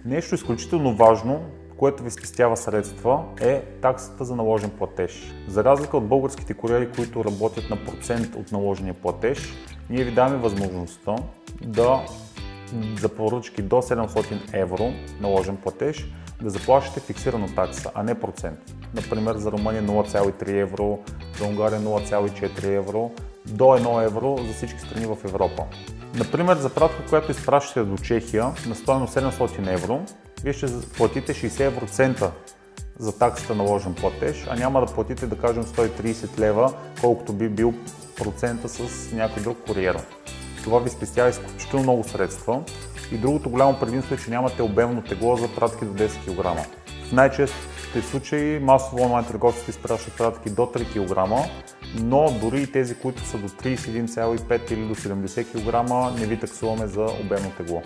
Нещо изключително важно, което ви спестява средства, е таксата за наложен платеж. За разлика от българските куриери, които работят на процент от наложения платеж, ние ви даваме възможността за поръчки до 700 евро наложен платеж да заплащате фиксирана такса, а не процент. Например, за Румъния 0,3 евро, за Унгария 0,4 евро, до 1 евро за всички страни в Европа. Например, за пратка, която изпращате до Чехия на стойност 700 евро, вие ще платите 60% за таксата наложен платеж, а няма да платите, да кажем, 130 лева, колкото би бил процента с някой друг куриер. Това ви спестява изключително много средства и другото голямо предимство е, че нямате обемно тегло за пратки до 10 кг. В най-честите случаи масово онлайн търговците изпращат пратки до 3 кг, но дори и тези, които са до 31,5 или до 70 кг, не ви таксуваме за обемно тегло.